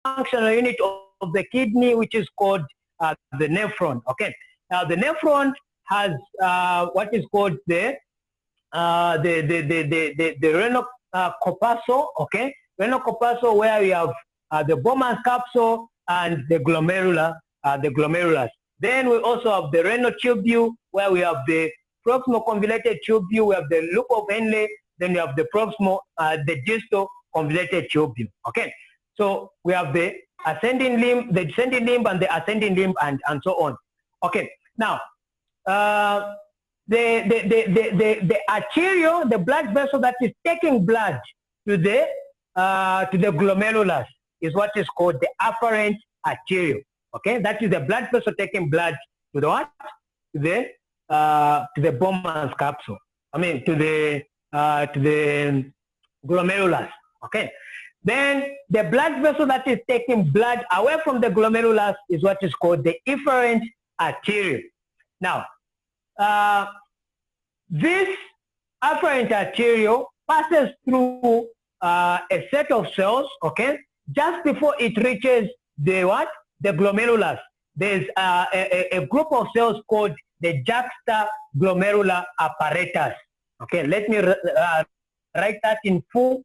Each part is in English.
functional unit of the kidney, which is called the nephron. Okay. Now the nephron has what is called the renal corpuscle. Okay, renal corpuscle, where we have the Bowman's capsule and the glomerulus. Then we also have the renal tubule, where we have the proximal convoluted tubule. We have the loop of Henle. Then we have the proximal, the distal convoluted tubule. Okay, so we have the ascending limb, the descending limb, and the ascending limb, and so on. Okay, now the arteriole, the blood vessel that is taking blood to the glomerulus, is what is called the afferent arteriole. Okay, that is the blood vessel taking blood to the what? To the Bowman's capsule. I mean to the glomerulus. Okay. Then the blood vessel that is taking blood away from the glomerulus is what is called the efferent arteriole. Now, this afferent arteriole passes through a set of cells, okay? Just before it reaches the what? The glomerulus. There's a group of cells called the juxtaglomerular apparatus. Okay, let me write that in full.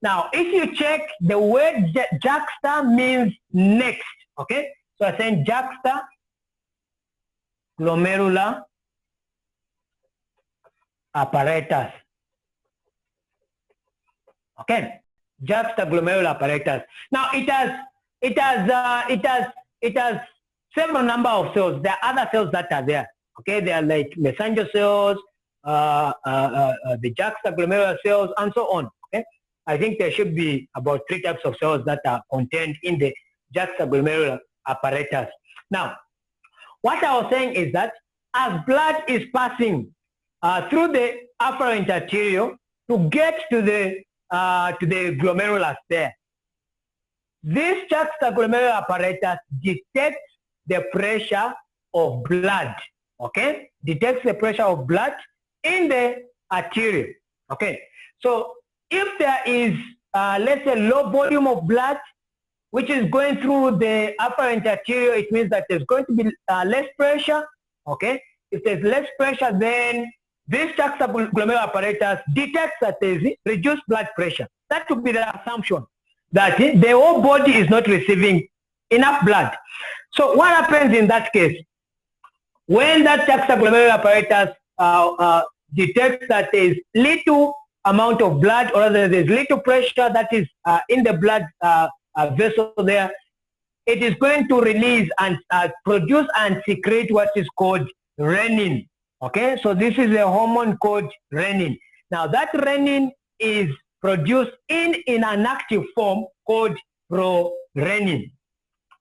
Now, if you check, the word juxta means next, okay? So I say juxtaglomerular apparatus. Okay, juxtaglomerular apparatus. Now it has several number of cells. There are other cells that are there. Okay, they are like messenger cells, the juxtaglomerular cells, and so on. Okay, I think there should be about 3 types of cells that are contained in the juxtaglomerular apparatus. Now, what I was saying is that as blood is passing through the afferent arteriole to get to the glomerulus there, this juxtaglomerular apparatus detects the pressure of blood. Okay, detects the pressure of blood in the arteriole. Okay, so if there is let's say low volume of blood which is going through the afferent arteriole, it means that there's going to be less pressure. Okay, if there's less pressure, then this juxtaglomerular apparatus detects that there's reduced blood pressure. That would be the assumption that the whole body is not receiving enough blood. So what happens in that case? When that juxtaglomerular apparatus detects that there is little amount of blood, or rather there is little pressure that is in the blood vessel there, it is going to release and produce and secrete what is called renin. Okay, so this is a hormone called renin. Now that renin is produced in an active form called prorenin.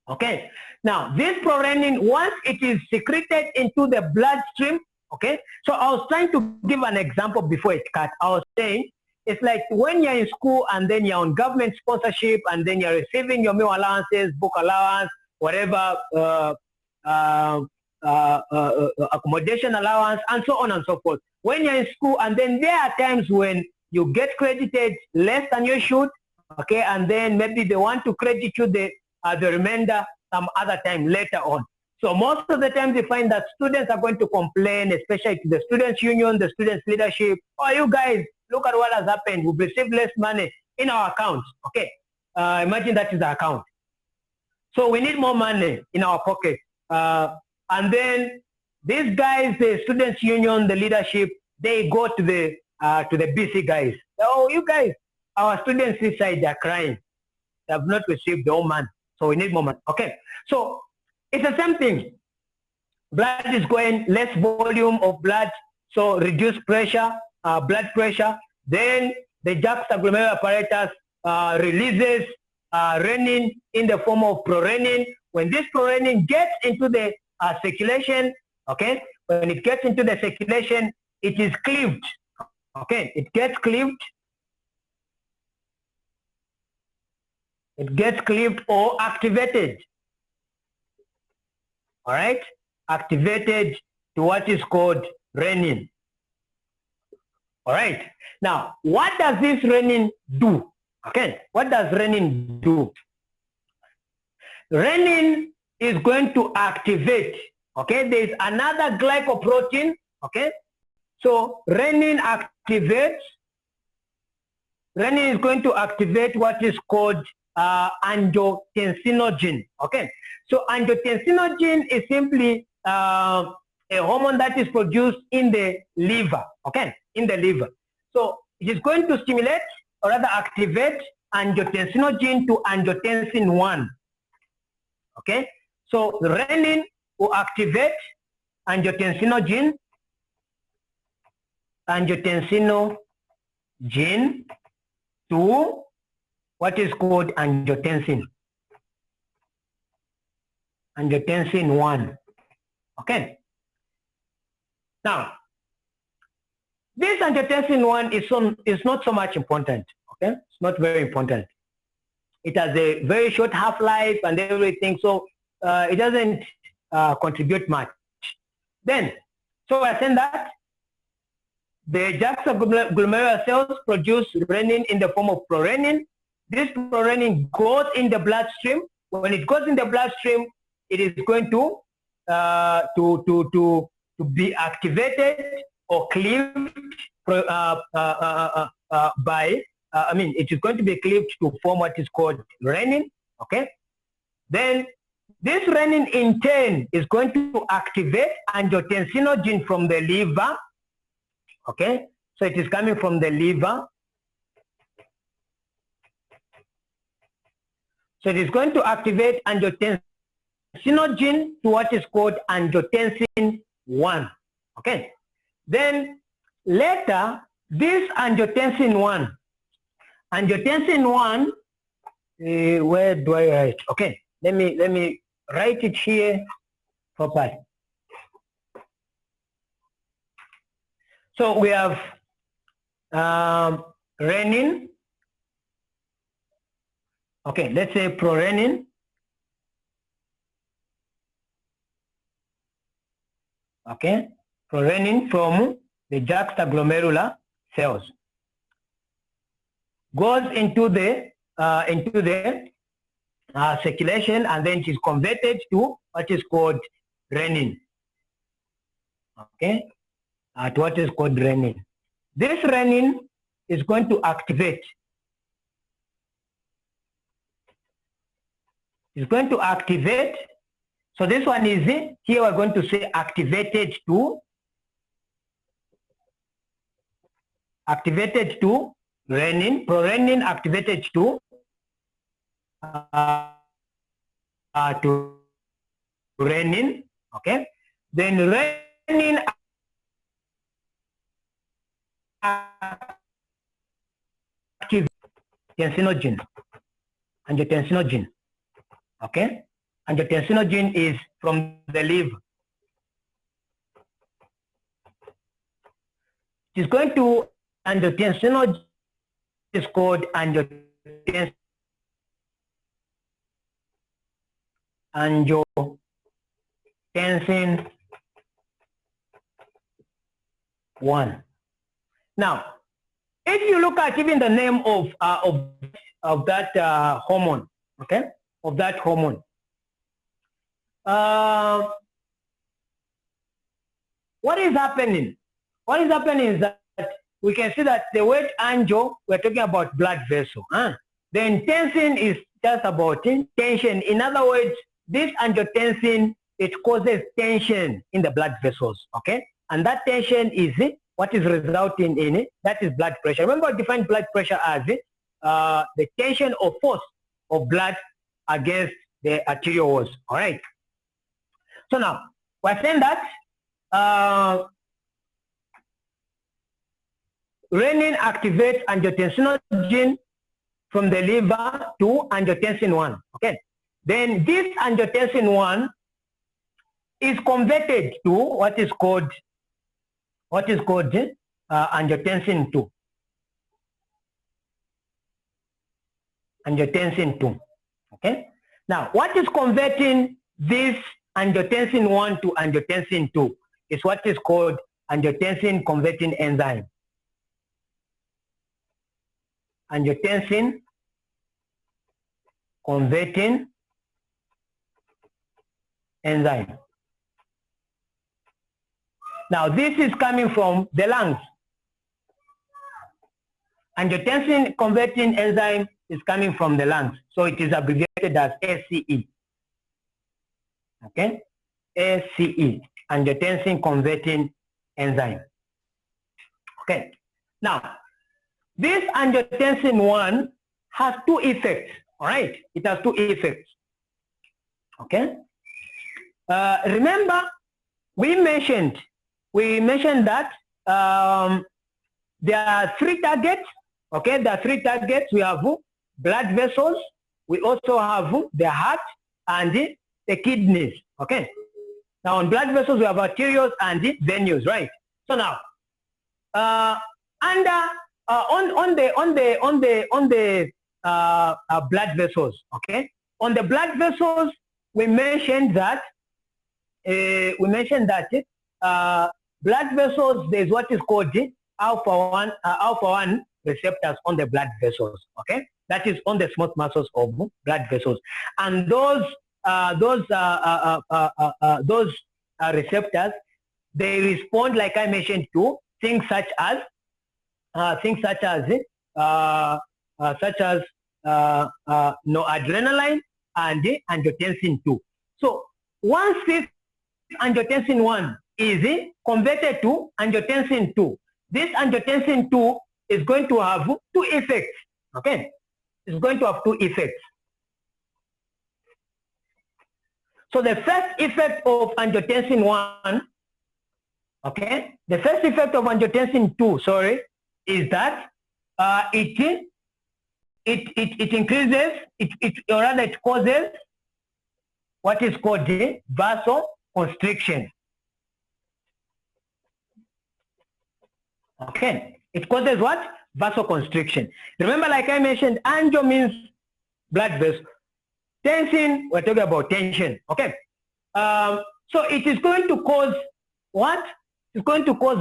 Okay, now this prorenin, once it is secreted into the bloodstream, okay, so I was trying to give an example before it cut. I was saying it's like when you're in school and then you're on government sponsorship and then you're receiving your meal allowances, book allowance, whatever, accommodation allowance, and so on and so forth. When you're in school, and then there are times when you get credited less than you should, okay, and then maybe they want to credit you the remainder some other time later on. So most of the time you find that students are going to complain, especially to the students' union, the students' leadership. Oh, you guys, look at what has happened. We've received less money in our accounts. Okay, imagine that is the account. So we need more money in our pocket. And then these guys, the students' union, the leadership, they go to the BC guys. Oh, you guys, our students this side, they're crying. They have not received the whole money. So we need more money. Okay, so it's the same thing. Blood is going, less volume of blood, so reduced pressure, blood pressure. Then the juxtaglomerular apparatus releases renin in the form of prorenin. When this prorenin gets into the circulation, okay, when it gets into the circulation, it is cleaved. Okay, it gets cleaved. It gets cleaved or activated. All right, activated to what is called renin. All right, now what does this renin do? Okay, what does renin do? Renin is going to activate, okay? There is another glycoprotein, okay? So renin is going to activate what is called angiotensinogen, okay? So angiotensinogen is simply a hormone that is produced in the liver, okay? In the liver. So it is going to stimulate or rather activate angiotensinogen to angiotensin 1, okay? So renin will activate angiotensinogen to what is called angiotensin 1, okay? Now, this angiotensin 1 is not so much important, okay? It's not very important. It has a very short half-life and everything, so it doesn't contribute much. Then, so I said that the juxtaglomerular cells produce renin in the form of prorenin. This prorenin goes in the bloodstream. When it goes in the bloodstream, it is going to be activated or cleaved it is going to be cleaved to form what is called renin, okay? Then this renin in turn is going to activate angiotensinogen from the liver, okay? So it is coming from the liver. So it is going to activate angiotensinogen to what is called angiotensin 1, okay? Then later, this angiotensin 1, where do I write? Okay, let me write it here properly. So we have renin. Okay, let's say prorenin. Okay, prorenin from the juxtaglomerular cells goes into the circulation, and then it is converted to what is called renin. Okay, to what is called renin. This renin is going to activate. It's going to activate. So this one is here. We're going to say activated to renin. Prorenin activated to renin, okay? Then renin activates angiotensinogen, okay? Angiotensinogen is from the liver. It is going to angiotensinogen is called angiotensin 1. Now, if you look at even the name of that hormone, okay, of that hormone, what is happening? What is happening is that we can see that the word angio, we're talking about blood vessel. Then tensin is just about tension. In other words, this angiotensin, it causes tension in the blood vessels, okay? And that tension is what is resulting in it, that is blood pressure. Remember, define blood pressure as the tension or force of blood against the arterial walls, all right? So now, we're saying that renin activates angiotensinogen from the liver to angiotensin 1, okay? Then this angiotensin 1 is converted to what is called angiotensin 2. Angiotensin 2, okay? Now, what is converting this angiotensin 1 to angiotensin 2 is what is called angiotensin converting enzyme. Angiotensin converting enzyme. Now this is coming from the lungs. Angiotensin converting enzyme is coming from the lungs. So it is abbreviated as ACE. Okay? ACE, angiotensin converting enzyme. Okay. Now, this angiotensin 1 has two effects. All right? It has two effects. Okay? Remember, we mentioned that there are three targets. Okay, there are three targets. We have blood vessels. We also have the heart and the kidneys. Okay. Now on blood vessels we have arterioles and the venules, right? So now, on the blood vessels. Okay. On the blood vessels, we mentioned that blood vessels, there's what is called alpha 1 receptors on the blood vessels. Okay, that is on the smooth muscles of blood vessels, and those receptors, they respond, like I mentioned, to things such as noradrenaline and angiotensin 2. So once this angiotensin 1 is converted to angiotensin 2, this angiotensin 2 is going to have two effects. Okay, it's going to have two effects. So the first effect of angiotensin 1, okay, the first effect of angiotensin 2, sorry, is that it increases, or rather it causes what is called the vasoconstriction. Okay, it causes what? Vasoconstriction. Remember, like I mentioned, angio means blood vessel. Tensin, we're talking about tension. Okay. So it is going to cause what? It's going to cause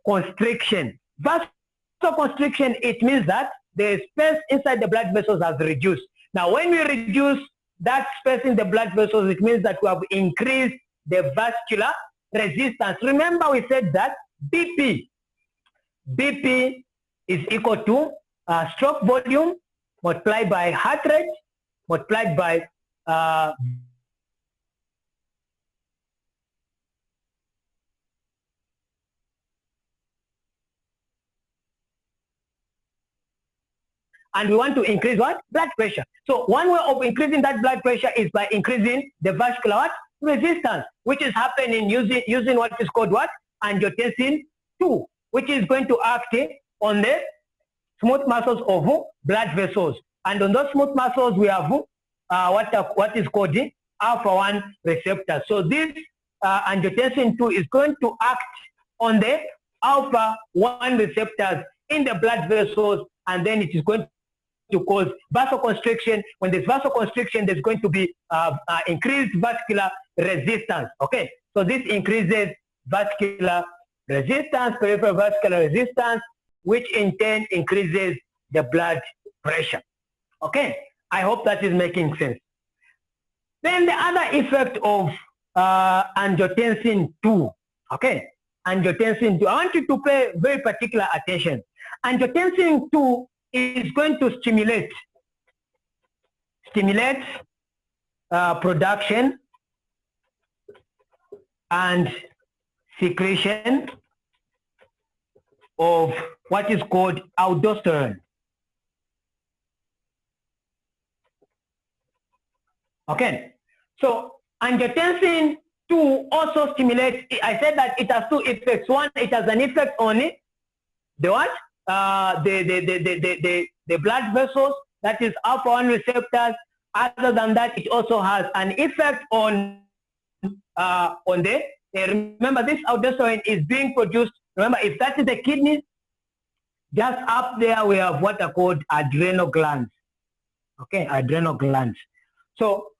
vasoconstriction. Vasoconstriction, it means that the space inside the blood vessels has reduced. Now, when we reduce that space in the blood vessels, it means that we have increased the vascular resistance. Remember, we said that BP is equal to stroke volume multiplied by heart rate multiplied by and we want to increase what? Blood pressure. So one way of increasing that blood pressure is by increasing the vascular what? Resistance, which is happening using what is called what? Angiotensin 2, which is going to act on the smooth muscles of blood vessels. And on those smooth muscles, we have what is called the alpha 1 receptor. So this angiotensin 2 is going to act on the alpha 1 receptors in the blood vessels, and then it is going to cause vasoconstriction. When there's vasoconstriction, there's going to be increased vascular resistance. Okay, so this increases vascular resistance, peripheral vascular resistance, which in turn increases the blood pressure. Okay, I hope that is making sense. Then the other effect of angiotensin 2, okay, angiotensin 2, I want you to pay very particular attention. Angiotensin 2 is going to stimulate production and secretion of what is called aldosterone. Okay, so angiotensin 2 also stimulates. I said that it has two effects. One, it has an effect on it, the what? The blood vessels, that is alpha 1 receptors. Other than that, it also has an effect on the. Remember, this aldosterone is being produced. Remember, if that is the kidneys, just up there we have what are called adrenal glands. Okay, adrenal glands. So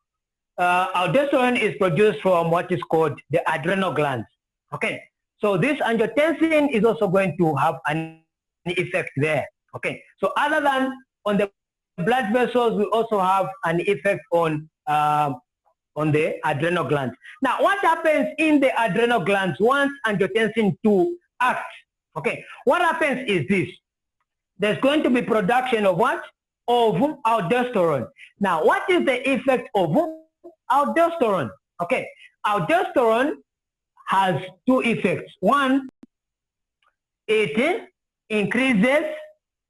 aldosterone is produced from what is called the adrenal glands. Okay, so this angiotensin is also going to have an effect there. Okay, so other than on the blood vessels, we also have an effect on on the adrenal glands. Now, what happens in the adrenal glands once angiotensin 2 acts? Okay, what happens is this. There's going to be production of what? Of aldosterone. Now, what is the effect of aldosterone? Okay, aldosterone has two effects. One, it increases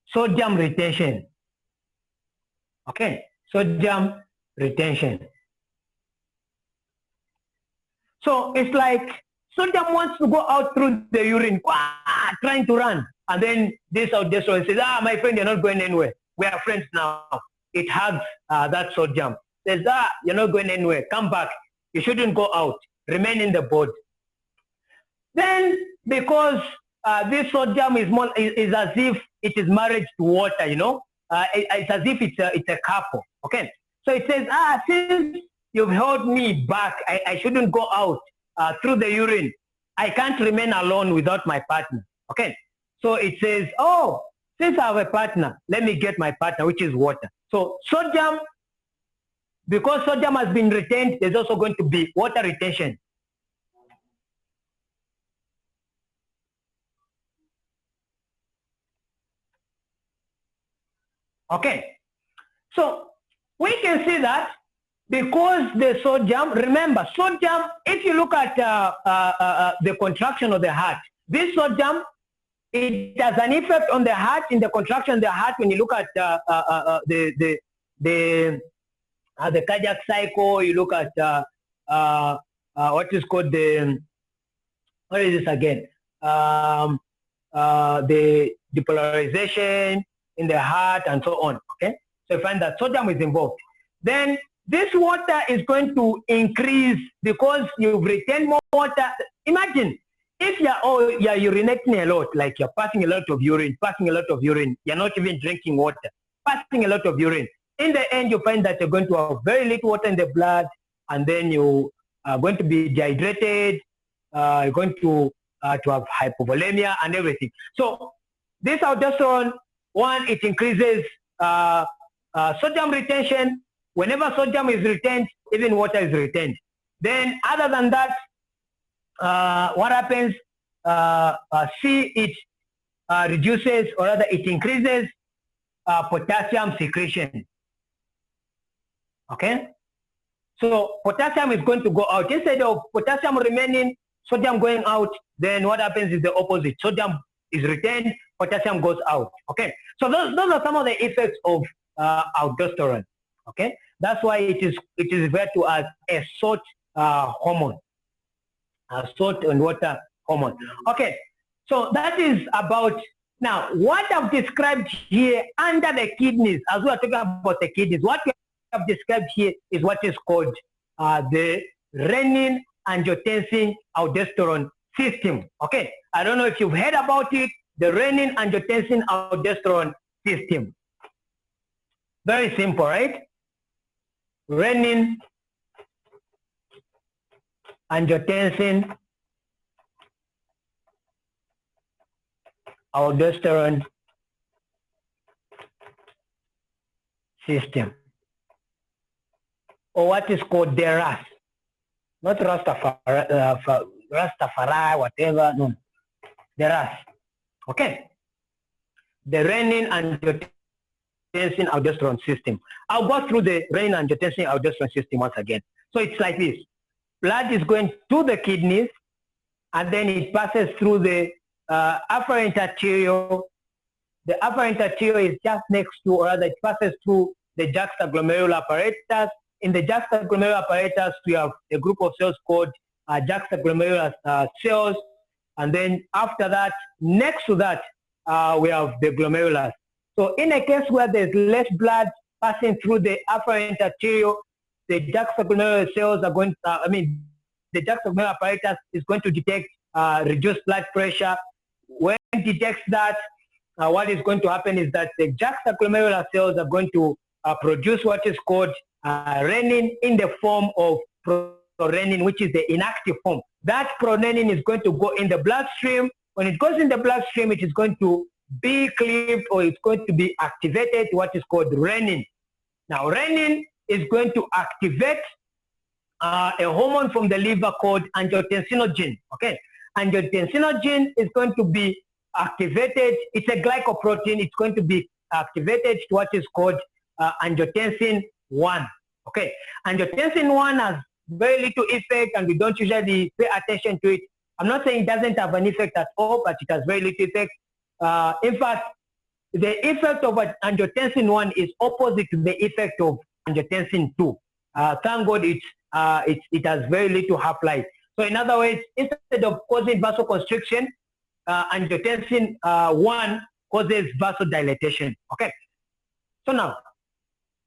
sodium retention. Okay, sodium retention. So it's like sodium wants to go out through the urine, trying to run. And then this aldosterone says, my friend, you're not going anywhere. We are friends now. It hugs that sodium. Says, you're not going anywhere. Come back. You shouldn't go out. Remain in the body. Then, because this sodium is as if it is married to water, you know. It's as if it's a couple. Okay. So it says, since you've held me back, I shouldn't go out through the urine. I can't remain alone without my partner. Okay. So it says, since I have a partner, let me get my partner, which is water. So sodium, because sodium has been retained, there's also going to be water retention. Okay. So we can see that because the sodium, remember, sodium, if you look at the contraction of the heart, this sodium, it has an effect on the heart, in the contraction of the heart. When you look at the cardiac cycle, you look at what is called what is this again? The depolarization in the heart and so on. Okay, so you find that sodium is involved. Then this water is going to increase because you've retained more water. Imagine if you're urinating a lot, like you're passing a lot of urine, you're not even drinking water, passing a lot of urine. In the end, you find that you're going to have very little water in the blood, and then you are going to be dehydrated, you're going to have hypovolemia and everything. So this aldosterone, one, it increases sodium retention. Whenever sodium is retained, even water is retained. Then other than that, what happens? It reduces, or rather it increases potassium secretion. Okay? So potassium is going to go out. Instead of potassium remaining, sodium going out, then what happens is the opposite. Sodium is retained, potassium goes out. Okay? So those are some of the effects of aldosterone. Okay? That's why it is referred to as a salt hormone. Salt and water hormone. Okay, so that is about, now what I've described here under the kidneys, as we are talking about the kidneys, what we have described here is what is called the Renin-Angiotensin-Aldosterone System. Okay, I don't know if you've heard about it, the Renin-Angiotensin-Aldosterone System. Very simple, right? Renin-Angiotensin-Aldosterone System, or what is called the RAS, not Rastafari, whatever, no, the RAS. Okay, the Renin-Angiotensin-Aldosterone System. I'll go through the Renin-Angiotensin-Aldosterone System once again. So it's like this. Blood is going to the kidneys, and then it passes through the afferent arteriole. The afferent arteriole is just next to, or rather it passes through the juxtaglomerular apparatus. In the juxtaglomerular apparatus, we have a group of cells called juxtaglomerular cells. And then after that, next to that, we have the glomerulus. So in a case where there's less blood passing through the afferent arteriole, the juxtaglomerular cells are going, the juxtaglomerular apparatus is going to detect reduced blood pressure. When it detects that, what is going to happen is that the juxtaglomerular cells are going to produce what is called renin in the form of prorenin, which is the inactive form. That prorenin is going to go in the bloodstream. When it goes in the bloodstream, it is going to be cleaved, or it's going to be activated, what is called renin. Now, renin is going to activate a hormone from the liver called angiotensinogen. Okay, angiotensinogen is going to be activated. It's a glycoprotein. It's going to be activated to what is called angiotensin 1. Okay, angiotensin 1 has very little effect, and we don't usually pay attention to it. I'm not saying it doesn't have an effect at all, but it has very little effect. In fact, the effect of angiotensin 1 is opposite to the effect of angiotensin 2. Thank God it has very little half-life. So in other words, instead of causing vasoconstriction, angiotensin 1 causes vasodilatation. Okay. So now,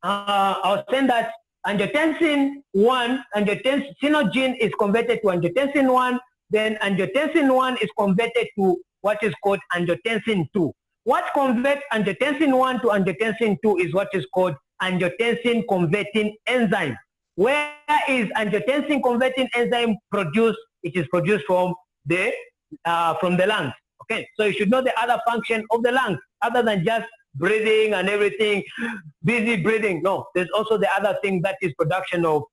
I was saying that angiotensin 1, angiotensinogen is converted to angiotensin 1, then angiotensin 1 is converted to what is called angiotensin 2. What converts angiotensin 1 to angiotensin 2 is what is called angiotensin converting enzyme. Where is angiotensin converting enzyme produced? It is produced from the lungs. Okay, so you should know the other function of the lungs other than just breathing and everything, busy breathing. No, there's also the other thing that is production of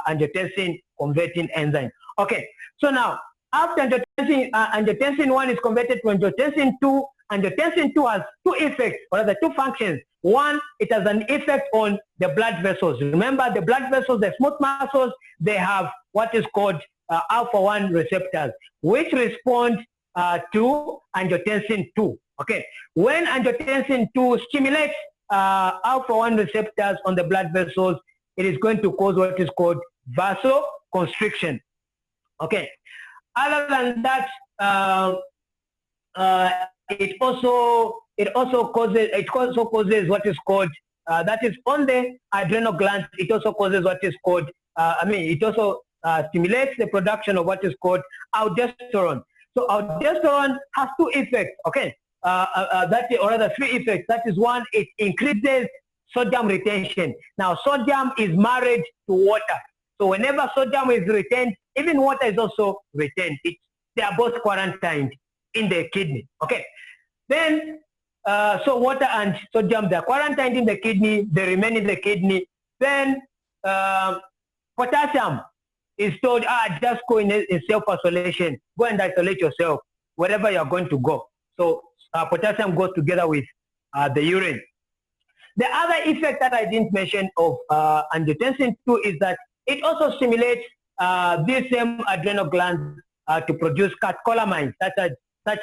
angiotensin converting enzyme. Okay, so now after angiotensin 1 is converted to angiotensin 2, angiotensin 2 has two effects, or rather two functions. One, it has an effect on the blood vessels. Remember, the blood vessels, the smooth muscles, they have what is called alpha-1 receptors, which respond to angiotensin 2. Okay, when angiotensin 2 stimulates alpha-1 receptors on the blood vessels, it is going to cause what is called vasoconstriction. Okay, other than that, it also causes what is called that is on the adrenal glands. It also causes what is called it also stimulates the production of what is called aldosterone. So aldosterone has two effects. Okay, or rather three effects. That is one, it increases sodium retention. Now sodium is married to water. So whenever sodium is retained, even water is also retained. They are both quarantined in the kidney. Okay. Then, so water and sodium, they are quarantined in the kidney, they remain in the kidney. Then, potassium is told, just go in self-isolation. Go and isolate yourself wherever you're going to go. So, potassium goes together with the urine. The other effect that I didn't mention of angiotensin 2 is that it also stimulates these same adrenal glands to produce catecholamines, such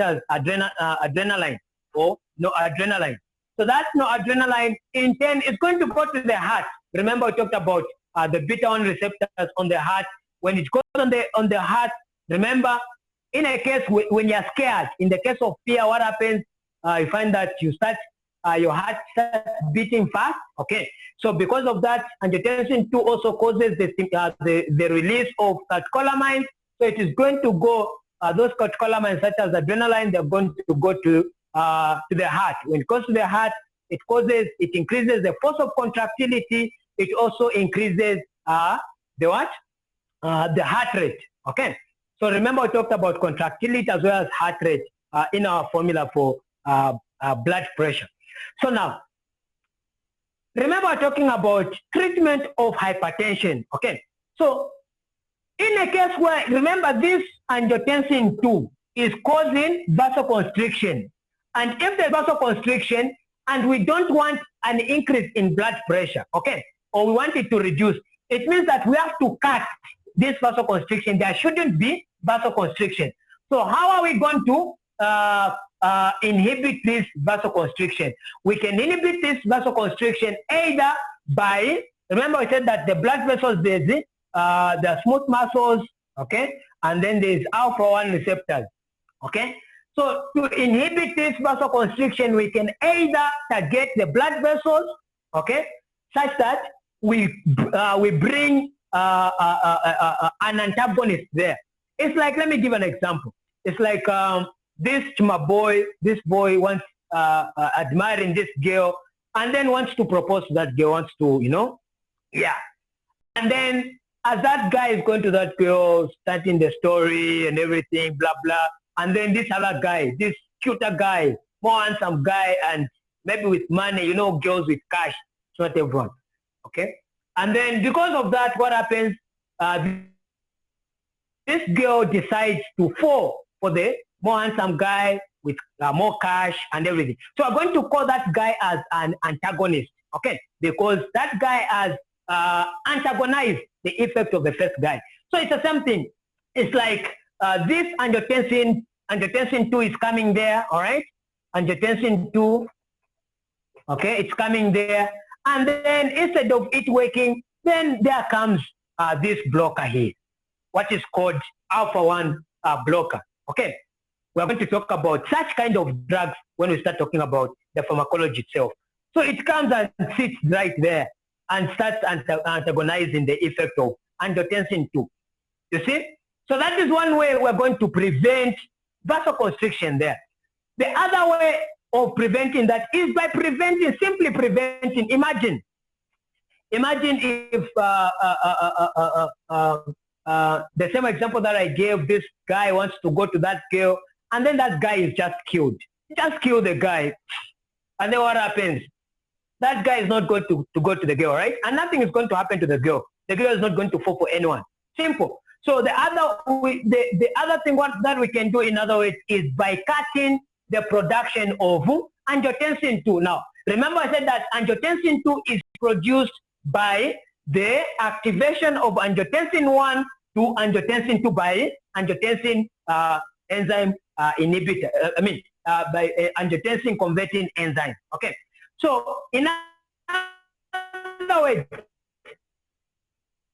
as adrenaline or noradrenaline. So that noradrenaline in turn is going to go to the heart. Remember, we talked about the beta-1 receptors on the heart. When it goes on the heart, remember, in a case when you're scared, in the case of fear, what happens? You find that your heart starts beating fast. Okay, so because of that, angiotensin 2 also causes the release of catecholamines. So it is going to go, those catecholamines such as adrenaline, they're going to go to the heart. When it goes to the heart, it increases the force of contractility. It also increases the heart rate. Okay. So remember, we talked about contractility as well as heart rate in our formula for blood pressure. So now, remember we're talking about treatment of hypertension. Okay. So in a case where, remember, this angiotensin 2 is causing vasoconstriction. And if there's vasoconstriction and we don't want an increase in blood pressure, okay, or we want it to reduce, it means that we have to cut this vasoconstriction. There shouldn't be vasoconstriction. So how are we going to inhibit this vasoconstriction? We can inhibit this vasoconstriction either by, remember I said that the blood vessels, there's the smooth muscles, okay, and then there's alpha-1 receptors, okay. So to inhibit this vasoconstriction, we can either target the blood vessels, okay, such that we bring an antagonist there. It's like, let me give an example. It's like this boy wants admiring this girl, and then wants to propose to that girl, wants to, and then as that guy is going to that girl, starting the story and everything, blah, blah, and then this other guy, this cuter guy, more handsome guy, and maybe with money, girls with cash, it's not everyone, okay? And then because of that, what happens? this girl decides to fall for the more handsome guy with more cash and everything. So we're going to call that guy as an antagonist, okay? Because that guy has antagonized the effect of the first guy. So it's the same thing. It's like this angiotensin 2 is coming there, all right? Angiotensin 2, okay, it's coming there. And then instead of it working, then there comes this blocker here, what is called alpha-1 blocker, okay? We're going to talk about such kind of drugs when we start talking about the pharmacology itself. So it comes and sits right there and starts antagonizing the effect of angiotensin 2. You see? So that is one way we're going to prevent vasoconstriction there. The other way of preventing that is by simply preventing. Imagine if the same example that I gave, this guy wants to go to that girl, and then that guy is just killed. Just kill the guy. And then what happens? That guy is not going to go to the girl, right? And nothing is going to happen to the girl. The girl is not going to fall for anyone. Simple. So the other thing that we can do in other ways is by cutting the production of angiotensin 2. Now, remember I said that angiotensin 2 is produced by the activation of angiotensin 1 to angiotensin 2 by angiotensin enzyme inhibitor. By angiotensin converting enzyme. Okay. So in other words,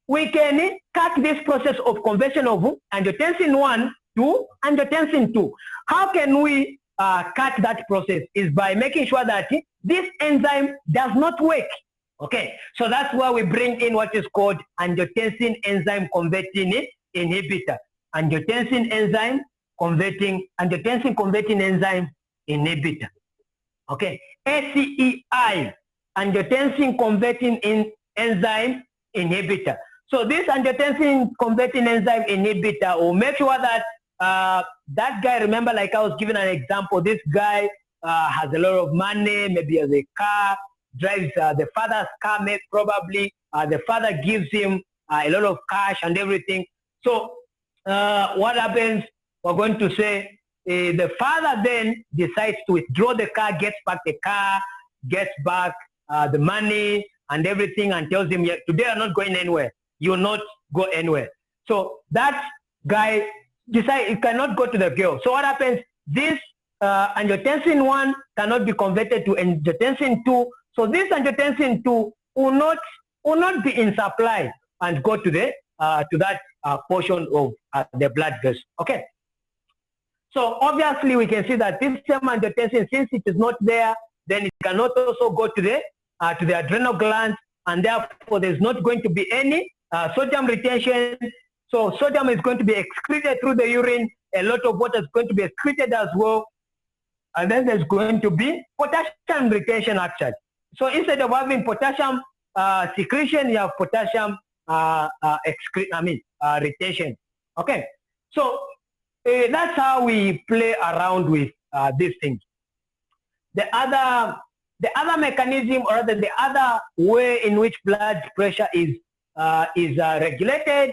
we can cut this process of conversion of angiotensin 1 to angiotensin 2. How can we cut that process? Is by making sure that this enzyme does not work. Okay, so that's why we bring in what is called angiotensin enzyme converting inhibitor. Angiotensin converting enzyme inhibitor. Okay, ACEI, angiotensin converting enzyme inhibitor. So this angiotensin converting enzyme inhibitor will make sure that that guy, remember, like I was giving an example, this guy has a lot of money, maybe has a car, drives the father's car, probably the father gives him a lot of cash and everything. So what happens? We're going to say the father then decides to withdraw the car, gets back the car, gets back the money and everything, and tells him, yeah, today I'm not going anywhere. You will not go anywhere. So that guy decides he cannot go to the girl. So what happens? This angiotensin 1 cannot be converted to angiotensin 2. So this angiotensin 2 will not be in supply and go to the to that portion of the blood vessel. Okay. So obviously we can see that this same angiotensin, since it is not there, then it cannot also go to the adrenal glands, and therefore there's not going to be any sodium retention. So sodium is going to be excreted through the urine. A lot of water is going to be excreted as well. And then there's going to be potassium retention actually. So instead of having potassium secretion, you have potassium retention. Okay. So that's how we play around with these things. The other mechanism, or rather the other way in which blood pressure is regulated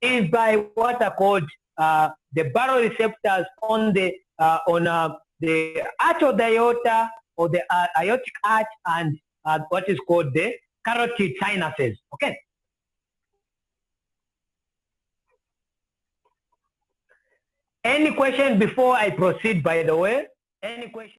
is by what are called the baroreceptors on the arch aorta, or the aortic arch, and what is called the carotid sinuses. Okay. Any question before I proceed, by the way? Any question?